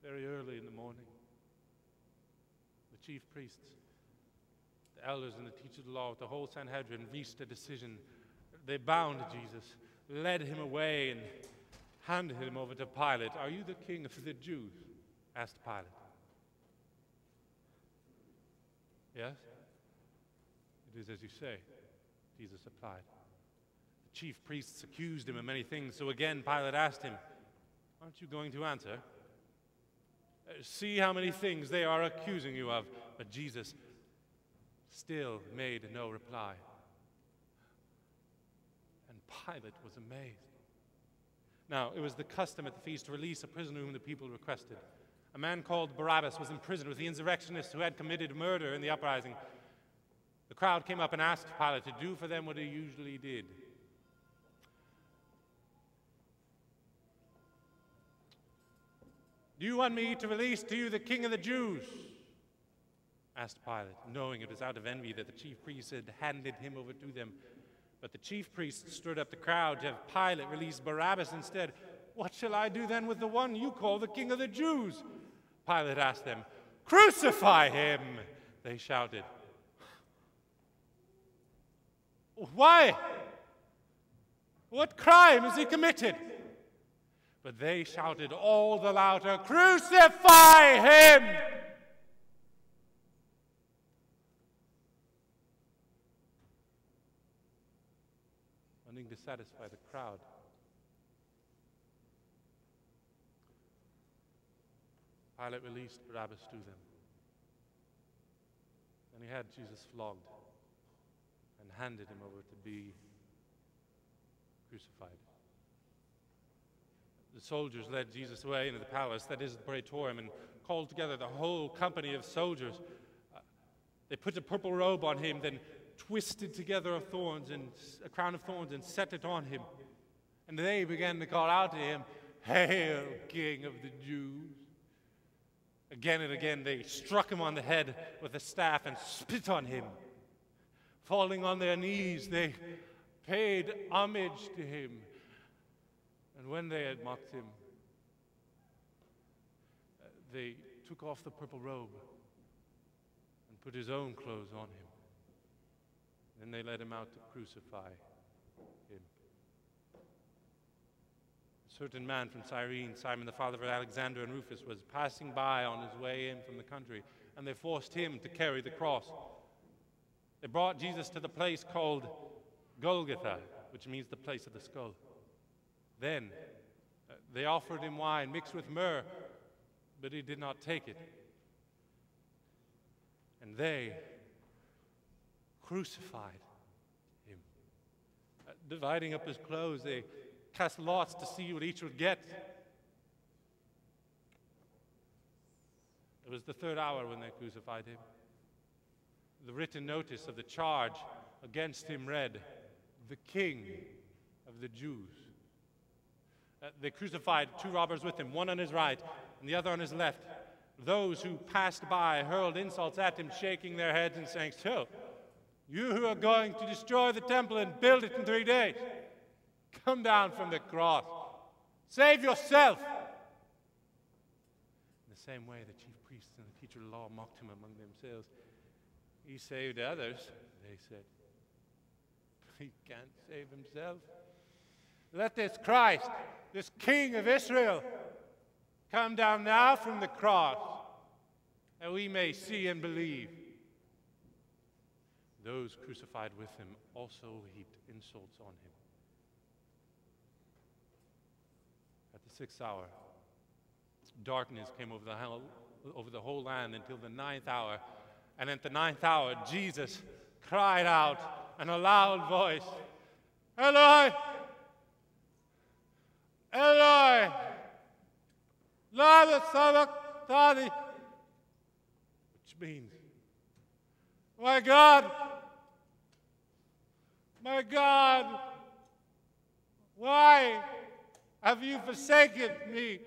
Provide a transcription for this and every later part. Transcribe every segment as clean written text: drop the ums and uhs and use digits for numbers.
very early in the morning, the chief priests, the elders and the teachers of the law, with the whole Sanhedrin, reached a decision. They bound Jesus, led him away, and handed him over to Pilate. "Are you the king of the Jews?" asked Pilate. "Yes, it is as you say," Jesus replied. The chief priests accused him of many things, so again Pilate asked him, "Aren't you going to answer? See how many things they are accusing you of." But Jesus still made no reply. And Pilate was amazed. Now, it was the custom at the feast to release a prisoner whom the people requested. A man called Barabbas was imprisoned with the insurrectionists who had committed murder in the uprising. The crowd came up and asked Pilate to do for them what he usually did. "Do you want me to release to you the king of the Jews?" asked Pilate, knowing it was out of envy that the chief priests had handed him over to them. But the chief priests stirred up the crowd to have Pilate release Barabbas instead. "What shall I do then with the one you call the king of the Jews?" Pilate asked them. "Crucify him!" they shouted. "Why? What crime has he committed?" But they shouted all the louder, "Crucify him!" Wanting to satisfy the crowd, Pilate released Barabbas to them. And he had Jesus flogged and handed him over to be crucified. The soldiers led Jesus away into the palace, that is the praetorium, and called together the whole company of soldiers. They put a purple robe on him, then twisted together a crown of thorns and set it on him. And they began to call out to him, "Hail, King of the Jews!" Again and again they struck him on the head with a staff and spit on him. Falling on their knees, they paid homage to him. And when they had mocked him, they took off the purple robe and put his own clothes on him. Then they led him out to crucify him. A certain man from Cyrene, Simon the father of Alexander and Rufus, was passing by on his way in from the country, and they forced him to carry the cross. They brought Jesus to the place called Golgotha, which means the place of the skull. Then they offered him wine mixed with myrrh, but he did not take it. And they crucified him. Dividing up his clothes, they cast lots to see what each would get. It was the third hour when they crucified him. The written notice of the charge against him read, "The King of the Jews." They crucified two robbers with him, one on his right and the other on his left. Those who passed by hurled insults at him, shaking their heads and saying, "So, you who are going to destroy the temple and build it in 3 days, come down from the cross. Save yourself." In the same way, the chief priests and the teacher of the law mocked him among themselves. "He saved others," they said. "He can't save himself. Let this Christ, this King of Israel, come down now from the cross, that we may see and believe." Those crucified with him also heaped insults on him. At the 6th hour, darkness came over the whole land until the 9th hour. And at the 9th hour, Jesus cried out in a loud voice, "Eloi, Eloi, lama sabachthani," which means, my God, why have you forsaken me?"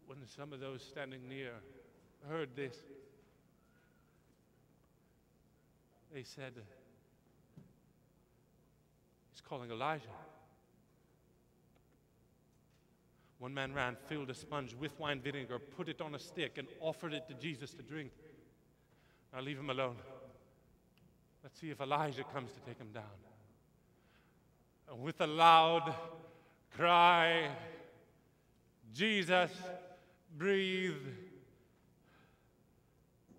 When some of those standing near heard this, they said, "He's calling Elijah." One man ran, filled a sponge with wine vinegar, put it on a stick, and offered it to Jesus to drink. Now leave him alone. Let's see if Elijah comes to take him down. And with a loud cry, Jesus breathed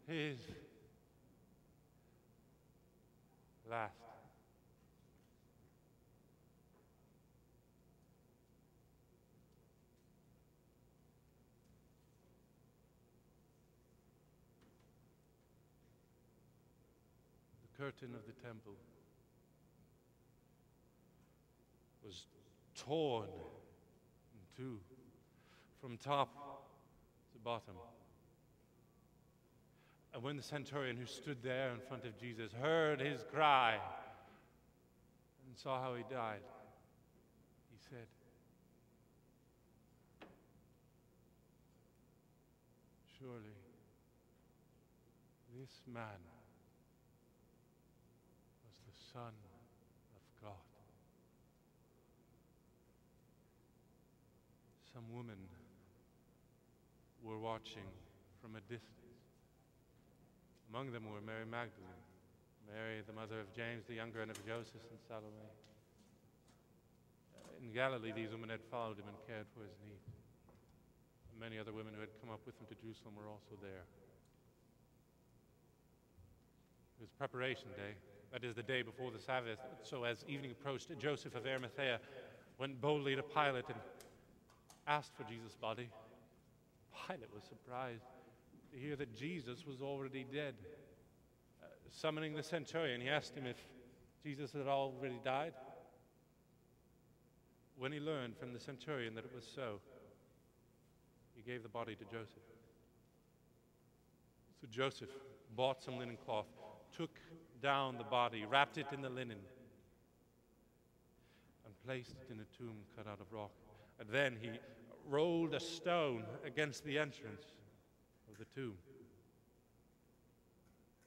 his last. The curtain of the temple was torn in two, from top to bottom. And when the centurion who stood there in front of Jesus heard his cry and saw how he died, he said, "Surely this man was the Son of God." Some women were watching from a distance. Among them were Mary Magdalene, Mary, the mother of James the younger, and of Joseph, and Salome. In Galilee, these women had followed him and cared for his needs. And many other women who had come up with him to Jerusalem were also there. It was preparation day. That is, the day before the Sabbath. So as evening approached, Joseph of Arimathea went boldly to Pilate and asked for Jesus' body. Pilate was surprised to hear that Jesus was already dead. Summoning the centurion, he asked him if Jesus had already died. When he learned from the centurion that it was so, he gave the body to Joseph. So Joseph bought some linen cloth, took down the body, wrapped it in the linen, and placed it in a tomb cut out of rock. And then he rolled a stone against the entrance of the tomb.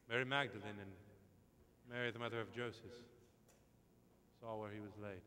Mary Magdalene and Mary, the mother of Joseph, saw where he was laid.